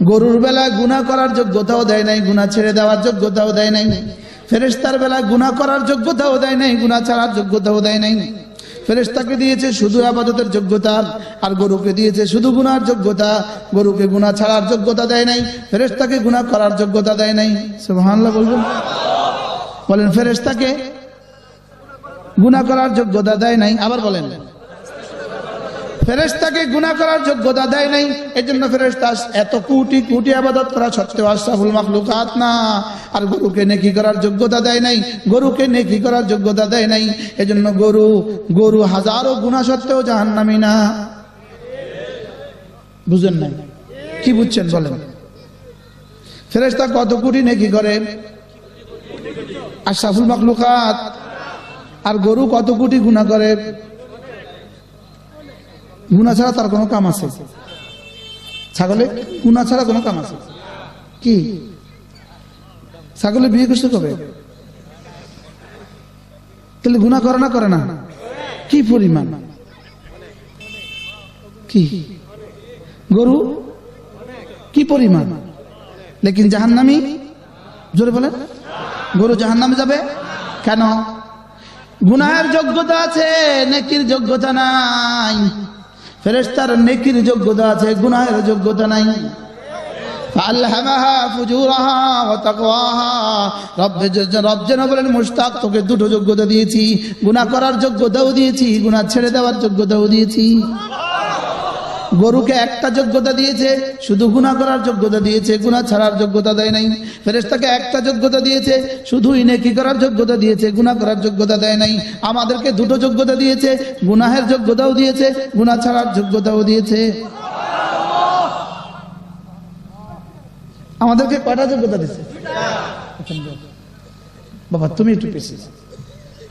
গরুর বেলায় গুনাহ করার যোগ্যতাও দেয় নাই, গুনাহ ছেড়ে দেওয়ার যোগ্যতাও দেয় নাই। ফেরেশতার বেলায় গুনাহ করার যোগ্যতাও দেয় নাই, গুনাহ ছাড়ার যোগ্যতাও দেয় নাই। ফেরেশতাকে দিয়েছে শুধু ইবাদতের যোগ্যতা, আর গরুকে দিয়েছে শুধু গুনাহর যোগ্যতা। গরুকে গুনাহ ছাড়ার যোগ্যতা দেয় নাই, ফেরেশতাকে গুনাহ করার যোগ্যতা দেয় নাই। সুবহানাল্লাহ বলবেন, বলেন। ফেরেশতাকে গুনাহ করার যোগ্যতা দেয় নাই, আবার বলেন। ফেরেশতাকে গুনাহ করার যোগ্যতা দেয় নাই, এজন্য ফেরেশতা এত কোটি কোটি ইবাদত করা সত্ত্বেও আশরাফুল মাখলুকাত না। আর গরুকে নেকি করার যোগ্যতা দেয় নাই, গরুকে নেকি করার যোগ্যতা দেয় নাই, এজন্য গরু হাজারো গুনাহ সত্ত্বেও জাহান্নামী না। বুঝেন নাই? কি বুঝছেন বলেন? ফেরেশতা কত কোটি নেকি করে আশরাফুল মাখলুকাত, আর গরু কত কোটি গুনাহ করে। গুনাহ ছাড়া তার কোনো কাম আছে? ছাগলে গুনাহ ছাড়া কোনো কাম আছে কি? ছাগলে বিয়ে করছে কবে? তাহলে গুনাহ করে না করে না? কি পরিমাণ? কি গরু কি পরিমাণ? লেকিন জাহান্নামী? জোরে বলেন। গরু জাহান্নামে যাবে কেন? গুনাহের যোগ্যতা আছে, নেকির যোগ্যতা নাই। ফেরেশতার নেকির যোগ্যতা আছে, গুনাহের যোগ্যতা নাই। ফাআলহামাহা ফুজুরাহা ওয়া তাকওয়াহা। রব যেন বলেন, মুশতাক, তোকে দুটো যোগ্যতা দিয়েছি, গুনাহ করার যোগ্যতাও দিয়েছি, গুনাহ ছেড়ে দেওয়ার যোগ্যতাও দিয়েছি। গরুকে একটা যোগ্যতা দিয়েছে, শুধু গুনাহ করার যোগ্যতা দিয়েছে, গুনাহ ছাড়ার যোগ্যতা দেয় নাই। ফেরেশতাকে একটা যোগ্যতা দিয়েছে, শুধুই নেকি করার যোগ্যতা দিয়েছে, গুনাহ করার যোগ্যতা দেয় নাই। আমাদেরকে দুটো যোগ্যতা দিয়েছে, গুনাহের যোগ্যতাও দিয়েছে, গুনাহ ছাড়ার যোগ্যতাও দিয়েছে। আমাদেরকে কয়টা যোগ্যতা দিয়েছে? বাবা তুমি একটু পেছি,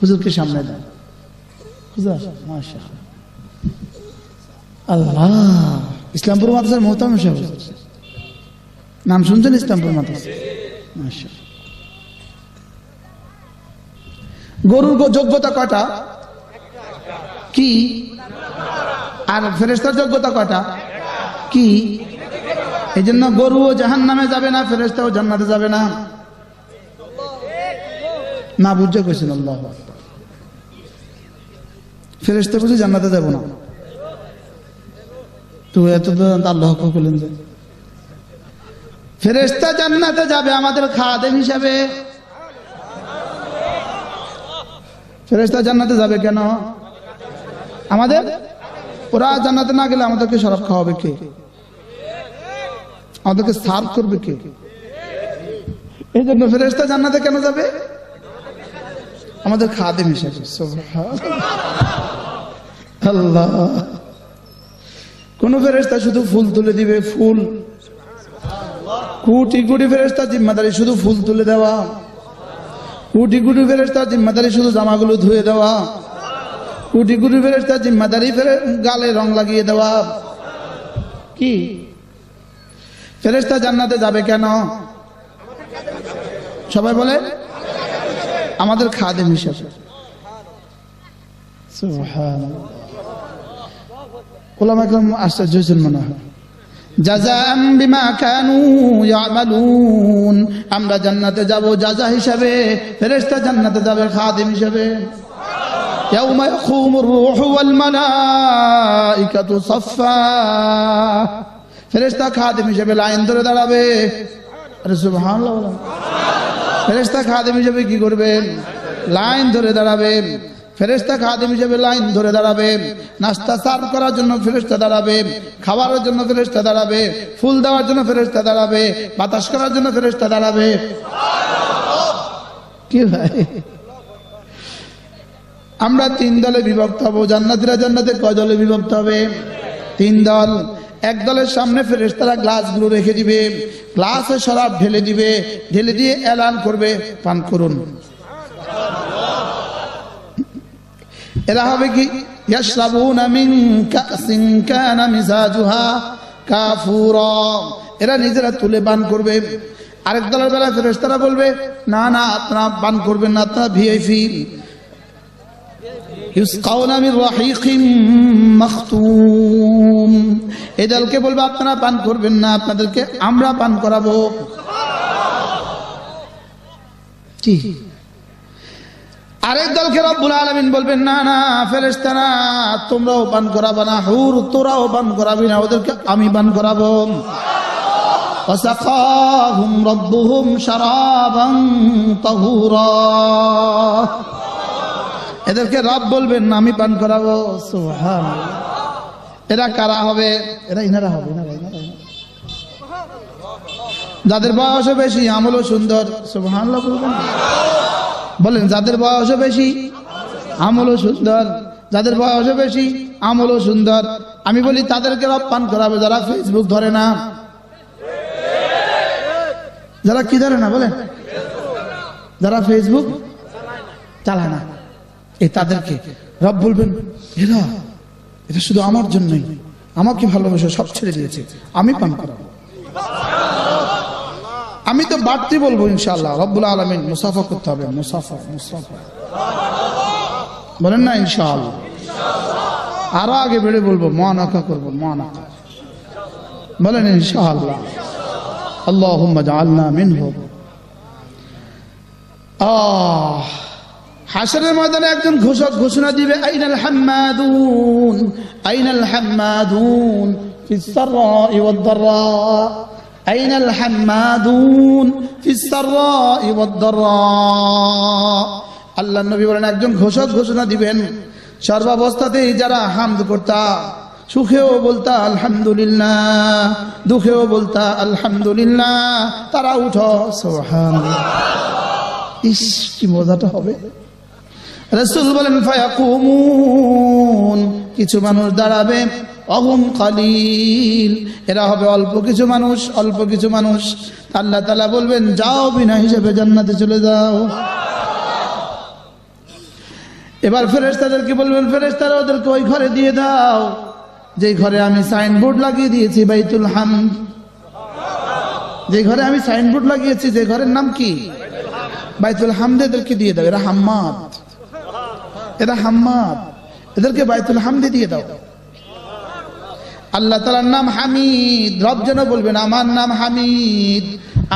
হুজুরকে সামনে দাও। হুজুর মাশাআল্লাহ, আল্লাহ। ইসলামপুর মাদ্রাসার মোহতামিম সাহেব নাম শুনছেন? ইসলামপুর মাদ্রাসা, মাশাআল্লাহ। গরুর যোগ্যতা কয়টা? কি? আর ফেরেশতার যোগ্যতা কয়টা? কি? এই জন্য গরুও জাহান্নামে যাবে না, ফেরেশতাও জান্নাতে যাবে না। না বুঝে কইছেন আল্লাহ। ফেরেশতা বুঝি জান্নাতে যাব না, তো এত আল্লাহ বলেন যে ফেরেশতা জান্নাতে যাবে আমাদের খাদেম হিসাবে। ফেরেশতা জান্নাতে যাবে কেন? আমাদের, ওরা জান্নাতে না গেলে আমাদেরকে শরাব খাওয়াবে কে? আমাদেরকে সার্ভ করবে কে? এই জন্য ফেরেশতা জান্নাতে কেন যাবে? আমাদের খাদেম হিসাবে। আল্লাহ। কোন ফেরেশতা শুধু ফুল তুলে দিবে, ফুল। কোটি কোটি ফেরেশতা জিম্মাদারি শুধু ফুল তুলে দেওয়া, কোটি কোটি ফেরেশতা জিম্মাদারি শুধু জামাগুলো ধুয়ে দেওয়া, কোটি কোটি ফেরেশতা জিম্মাদারি গালে রং লাগিয়ে দেওয়া। কি? ফেরেশতা জান্নাতে যাবে কেন? সবাই বলে আমাদের খাদেম হিসাবে। সুবহানাল্লাহ। উলামা কেরাম আশ্চর্য হয়েছেন মনে হয়। জাযাআম বিমা কানু ইয়ামালুন। আমরা জান্নাতে যাব জাযা হিসাবে, ফেরেশতা জান্নাতে যাবে খাদেম হিসাবে। ইয়াউমা ইয়াকুমুর রূহু ওয়াল মালাইকাতু সাফফা। ফেরেশতা খাদেম হিসাবে লাইন ধরে দাঁড়াবে। আরে সুবহানাল্লাহ। ফেরেশতা খাদেম হিসাবে কি করবেন? লাইন ধরে দাঁড়াবে। ফেরেশতা খাদেম হিসেবে লাইন ধরে দাঁড়াবে। নাস্তা সার্ভ করার জন্য ফেরেশতা দাঁড়াবে, খাবারের জন্য ফেরেশতা দাঁড়াবে, ফুল দেওয়ার জন্য ফেরেশতা দাঁড়াবে, বাতাস করার জন্য ফেরেশতা দাঁড়াবে। কি ভাই? আমরা তিন দলে বিভক্ত হব। জান্নাতীরা জান্নাতে কয় দলে বিভক্ত হবে? তিন দল। এক দলের সামনে ফেরেশতারা গ্লাসগুলো রেখে দিবে, গ্লাসে শরাব ঢেলে দিবে, ঢেলে দিয়ে এলান করবে, পান করুন। এরা হবে কি? ইয়াশরাবুনা মিন কাসিন কানা মিজাজুহা কাফুরা। এরা নিজেরা তুলে পান করবে। আরেক দলের বেলায় ফেরেশতারা বলবে, না না, আপনারা পান করবেন না, আপনারা ভিআইপি। ইউসকাউনা মির রাহিকিম মাখতুম। এই দলকে বলবে আপনারা পান করবেন না, আপনাদেরকে আমরা পান করাবো। কি আরেক দলকে রব্বুল আলামিন বলবেন না না ফেরেশতারা তোমরাও পান করাবে না, হুর তোরাও পান করাবি না, ওদেরকে আমি পান করাবো। ওয়াসাকাহুম রাব্বুহুম শারাবান তাহুরা। এদেরকে রব বলবেন না আমি পান করাবো। সুবহানাল্লাহ। এরা কারা হবে? ইনারা হবে। যাদের বয়স বেশি আমলও সুন্দর। সুবহানাল্লাহ বলবেন। বলেন যাদের বয়স বেশি আমলও সুন্দর, যাদের বয়স বেশি আমলও সুন্দর। আমি বলি তাদেরকে রব পান করাবে যারা ফেসবুক ধরে না, যারা কি ধরে না বলেন, যারা ফেসবুক চালায় না, এই তাদেরকে রব বলবেন এটা শুধু আমার জন্যই, আমাকে ভালোবেসে সব ছেড়ে দিয়েছে, আমি পান করাবো। আমি তো বাড়তি বলবো ইনশাআল্লাহ। রব্বুল আলামিন মুসাফা করতে হবে, মুসাফা বলেন না ইনশাআল্লাহ। আরো আগে বেড়ে বলবো মুআনাকা করবো, মুআনাকা বলেন ইনশাআল্লাহ। আল্লাহুম্মা জাআলনা মিনহুম। হাশরের ময়দানে একজন ঘোষক ঘোষণা দিবে আইনাল হাম্মাদুন, আইনাল হাম্মাদুন ফিস সাররা'i ওয়াদ দাররা, আইনাল হাম্মাদুন ফিস সাররা'i ওয়াদ দাররা। আল্লাহর নবী বলেন একজন ঘোষক ঘোষণা দিবেন সর্বাবস্থাতেই যারা হামদ করতা, সুখেও বলতা আলহামদুলিল্লাহ, দুঃখেও বলতা আলহামদুলিল্লাহ, তারা উঠো। সুবহানাল্লাহ। ইস কি মজাটা হবে। রাসূল বলেন ফায়াকুমুন, কিছু মানুষ দাঁড়াবে, অহুম কালিল, এরা হবে অল্প কিছু মানুষ, অল্প কিছু মানুষ। আল্লাহ তাআলা বলবেন যাও বিনা হিসেবে জান্নাতে চলে যাও। এবার ফেরেশতাদেরকে বলবেন ফেরেশতারা ওদেরকে ওই ঘরে দিয়ে দাও যে ঘরে আমি সাইনবোর্ড লাগিয়ে দিয়েছি বাইতুল হামদ, যে ঘরে আমি সাইনবোর্ড লাগিয়েছি, যে ঘরের নাম কি বাইতুল হামদ, এদেরকে দিয়ে দাও। এরা হাম্মাদ, এরা হাম্মাদ, এদেরকে বাইতুল হামদে দিয়ে দাও। আল্লাহ তাআলার নাম হামিদ, রব যেন বলবেন আমার নাম হামিদ,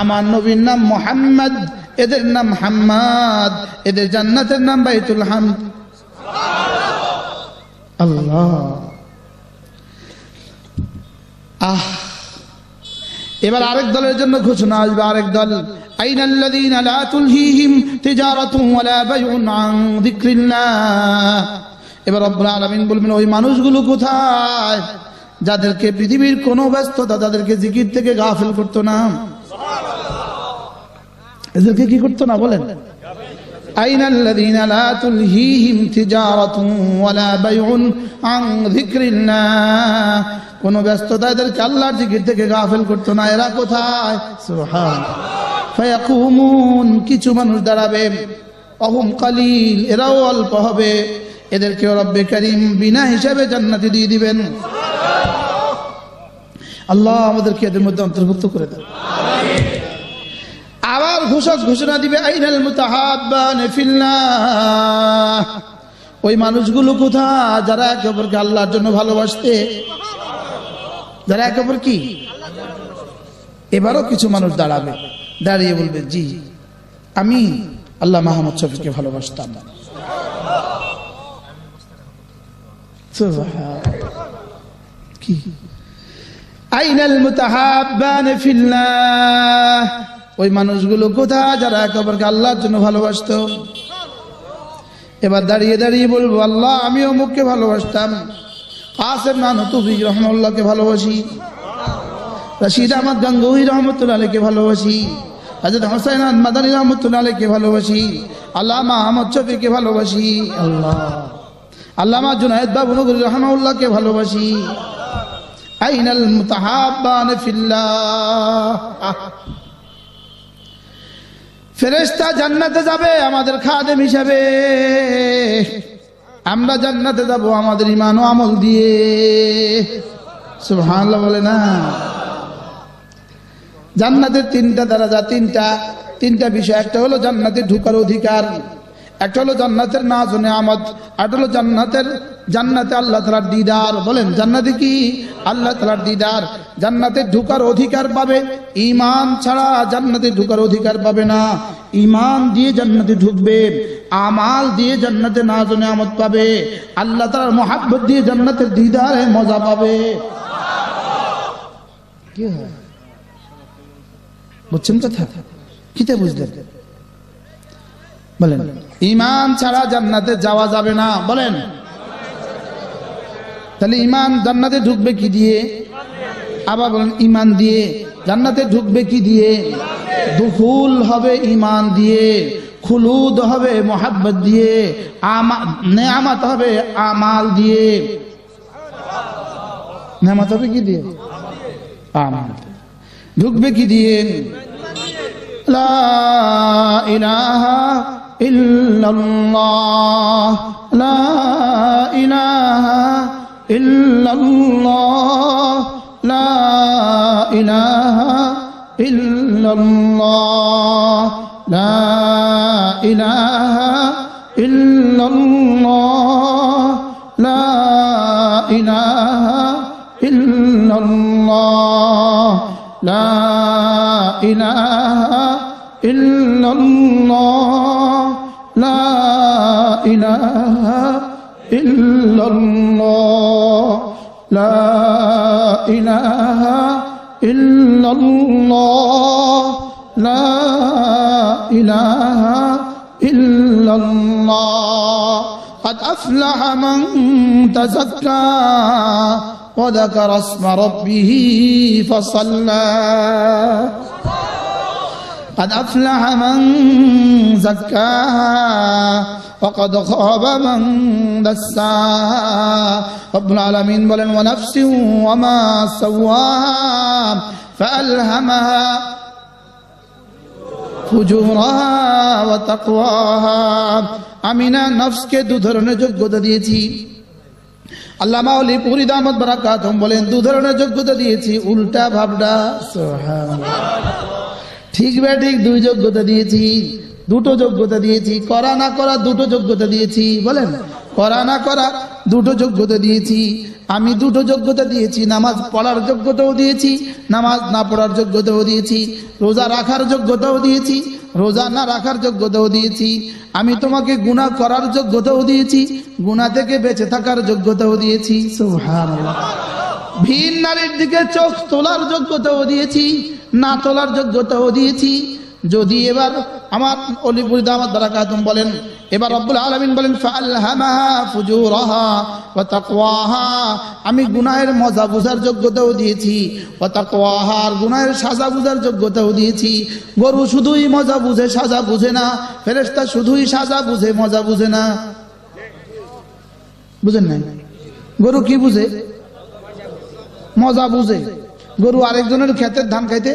আমার নবীর নাম মুহাম্মদ, এদের নাম হাম্মাদ, এদের জান্নাতের নাম বাইতুল হামদ। আল্লাহ। এবার আরেক দলের জন্য ঘোষণা আসবে, আরেক দল আইনাল্লাযীনা লা তুলহিহিম তিজারাতুন ওয়ালা বাইউন আন যিকরিল্লাহ। এবার রব্বুল আলামিন বলবেন ওই মানুষগুলো কোথায় যাদেরকে পৃথিবীর কোনো ব্যস্ততা তাদেরকে জিকির থেকে গাফিল করতো না। এদেরকে কি করতো না বলেন? আইনাল্লাযীনা লা তুলহিহিম তিজারাতুন ওয়ালা বাইউন আন যিকরিল্লাহ, কোন ব্যস্ততা এদেরকে আল্লাহর জিকির থেকে গাফিল করতো না। এরা কোথায়? সুবহানাল্লাহ। ফায়াকুমুন, কিছু মানুষ দাঁড়াবে, অহুম কালিল, এরাও অল্প হবে, এদেরকে রব্বে কারীম বিনা হিসাবে জান্নাতে দিয়ে দিবেন। আল্লাহ আমাদেরকে এদের মধ্যে অন্তর্ভুক্ত করে দেন। আবার ঘোষক ঘোষণা দিবে আইনাল মুতাহাব্বান ফিল্লাহ, ওই মানুষগুলো কোথায় যারা একে অপরকে আল্লাহর জন্য ভালোবাসতে, যারা একে অপর কি। এবারও কিছু মানুষ দাঁড়াবে, দাঁড়িয়ে বলবে জি আমি আল্লাহ মাহমুদ শফিকে ভালোবাসতাম। কি আইনাল মুতাহাব্বান ফিল্লাহ, ওই মানুষগুলো কোথায় যারা একে অপরকে আল্লাহর জন্য ভালোবাসতো। এবার দাঁড়িয়ে দাঁড়িয়ে বলবো আল্লাহ আমি অমুককে ভালোবাসতাম, কাসেম নানতুবি রহমাতুল্লাহকে ভালোবাসি, রশিদ আহমদ গঙ্গোহী রহমাতুল্লাহ আলাইহিকে ভালোবাসি, হযরত হুসাইন আহমদ মাদানী রহমাতুল্লাহ আলাইহিকে ভালোবাসি, আল্লামা আহমদ শফিকে ভালোবাসি, আল্লাহ আল্লামা জুনায়েদ বাবুনগরী রহমাতুল্লাহকে ভালোবাসি। আইনাল মুতাহাব্বান ফিল্লাহ। ফেরেশতা জান্নাতে যাবে আমাদের খাদেম হিসাবে, আমরা জান্নাতে যাব আমাদের ঈমান ও আমল দিয়ে। সুবহানাল্লাহ বলে না। জান্নাতের তিনটা দরজা, তিনটা বিষয়। একটা হলো জান্নাতে ঢোকার অধিকার, একটা হলো জান্নাতের নাজ ও নেয়ামত, আর হলো জান্নাতে আল্লাহ তাআলার দিদার। বলেন জান্নাতে কি? আল্লাহ তাআলার দিদার। জান্নাতে ঢোকার অধিকার পাবে, ঈমান ছাড়া জান্নাতে ঢোকার অধিকার পাবে না। ঈমান দিয়ে জান্নাতে ঢুকবে, আমাল দিয়ে জান্নাতে নাজ ও নেয়ামত পাবে, আল্লাহ তাআলার মহব্বত দিয়ে জান্নাতের দিদারে মজা পাবে। কি হয় বুঝছেন কথা? কিতে বুঝলেন? বলেন ঈমান ছাড়া জান্নাতে যাওয়া যাবে না। বলেন তাহলে ঈমান জান্নাতে ঢুকবে কি দিয়ে? আবার বলেন ঈমান দিয়ে। জান্নাতে ঢুকবে কি দিয়ে? দুখুল হবে ঈমান দিয়ে, খুলুদ হবে মোহাব্বত দিয়ে, নেয়ামত হবে আমাল দিয়ে। নেয়ামত হবে কি দিয়ে? আমাল। ঢুকবে কি দিয়ে? লা ইলাহা ইল্লাল্লাহ, লা ইলাহা ইল্লাল্লাহ, লা ইলাহা ইল্লাল্লাহ, লা ইলাহা ইল্লাল্লাহ, লা ইলাহা ইল্লাল্লাহ, লা ইলাহা ইল্লাল্লাহ, লা ইলাহা ইল্লাল্লাহ, লা ইলাহা ইল্লাল্লাহ, লা ইলাহা ইল্লাল্লাহ। قد أفلح من تزكى وذكر اسم ربه فصلى قد أفلح من زكاها وقد خاب من دساها رب العالمين বলেন ونفس وما سواها فألهمها ফুজুরাহা ওয়া তাকওয়াহা। আমি না নফসকে দু ধরনের যোগ্যতা দিয়েছি। আল্লামা ওলি পুরি দামত বারাকাতুহুম বলেন দু ধরনের যোগ্যতা দিয়েছি। উল্টা ভাবনা, সুবহানাল্লাহ। ঠিক বে ঠিক দুই যোগ্যতা দিয়েছি, দুটো যোগ্যতা দিয়েছি। করা না করা দুটো যোগ্যতা দিয়েছি। বলেন করা না করা দুটো যোগ্যতা দিয়েছি। আমি দুটো যোগ্যতা দিয়েছি, নামাজ পড়ার যোগ্যতাও দিয়েছি, নামাজ না পড়ার যোগ্যতাও দিয়েছি, রোজা রাখার যোগ্যতাও দিয়েছি, রোজা না রাখার যোগ্যতাও দিয়েছি। আমি তোমাকে গুনাহ করার যোগ্যতাও দিয়েছি, গুনাহ থেকে বেঁচে থাকার যোগ্যতাও দিয়েছি। সুবহানাল্লাহ। ভিন নারীর দিকে চোখ তোলার যোগ্যতাও দিয়েছি, না তোলার যোগ্যতাও দিয়েছি। যদি এবার আমার অলিপুরি দামাত বারাকাতুহুম বলেন, এবার রব্বুল আলামিন বলেন ফাআলহামাহা ফুজুরাহা ওয়া তাকওয়াহা। আমি গুনাহের মজা বুঝার যোগ্যতাও দিয়েছি, ওয়া তাকওয়াহা, গুনাহের সাজা বুঝার যোগ্যতাও দিয়েছি। গরু শুধুই মজা বুঝে, সাজা বুঝে না। ফেরেশতা শুধুই সাজা বুঝে, মজা বুঝে না। বুঝেন না? গরু কি বুঝে? মজা বুঝে। গরু আরেকজনের ক্ষেতের ধান খাইতে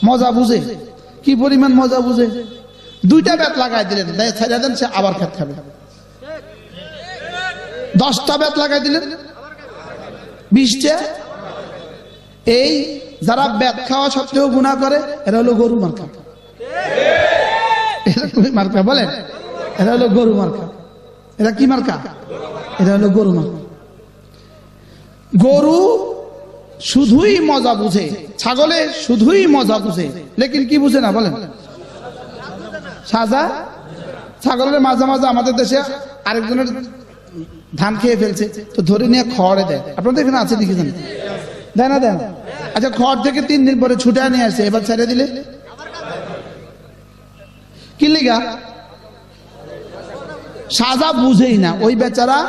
মজা বুঝে। কি পরিমাণ মজা বুঝে! দুইটা বেত লাগাই দিলেন, ছেড়ে দেন, সে আবার খেত খাবে। 10টা বেত লাগাই দিলেন, 20টা। এই যারা বেত খাওয়া সত্ত্বেও গুনাহ করে, এরা হলো গরু মার্কা। এরা কি মার্কা? বলেন এরা হলো গরু মার্কা। এরা কি মার্কা? এরা হলো গরু মার্কা। গরু শুধুই মজা বুঝে, ছাগলে শুধুই মজা বুঝে, লেকিন কি বুঝে না? বলেন সাজা। ছাগলের মাঝে মাঝে আমাদের দেশে আরেকজনের ধান খেয়ে ফেলছে, তো ধরে নিয়ে খড়ে দেয়। আপনাদের এখানে আছে নাকি? জানেন দেয় না? দেয় না? আচ্ছা, খড় থেকে 3 দিন পরে ছুটে নিয়ে আসছে, এবার ছেড়ে দিলে কি লিগা? সাজা বুঝেই না ওই বেচারা,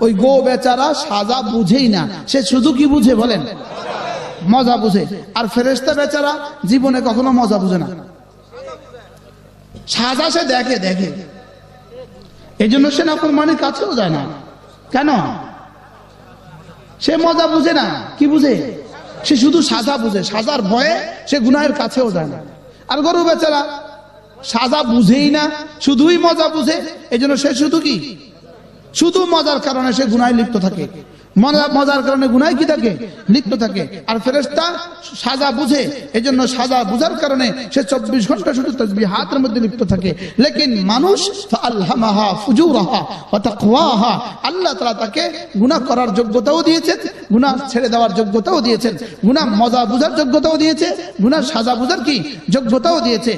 ওই গো বেচারা সাজা বুঝেই না। সে শুধু কি বুঝে? বলেন মজা বুঝে। আর ফেরেশতা বেচারা জীবনে কখনো মজা বুঝে না, সাজা সে দেখে দেখে। এই জন্য সে নাফরমানির কাছেও যায় না। কেন? সে মজা বুঝে না। কি বুঝে? সে শুধু সাজা বুঝে, সাজার ভয়ে সে গুনাহের কাছেও যায় না। আর গরু বেচারা সাজা বুঝেই না, শুধুই মজা বুঝে। এই জন্য সে শুধু কি? শুধু মজার কারণে সে গুনাহে লিপ্ত থাকে। মজার কারণে গুনায় কি থাকে, লিপ্ত থাকে। আর ফেরেশতা সাজা বুঝে, এজন্য সাজা বুঝার কারণে সে 24 ঘন্টা শুধু তাসবিহাতের মধ্যে লিপ্ত থাকে। লেকিন মানুষ ফাআলহামাহা ফুজুরাহা ওয়া তাকওয়াহা, আল্লাহ তাআলা তাকে গুনাহ করার যোগ্যতাও দিয়েছেন, গুনাহ ছেড়ে দেওয়ার যোগ্যতাও দিয়েছেন, গুনাহ মজা বুঝার যোগ্যতাও দিয়েছে, গুনাহ সাজা বুঝার কি যোগ্যতাও দিয়েছে।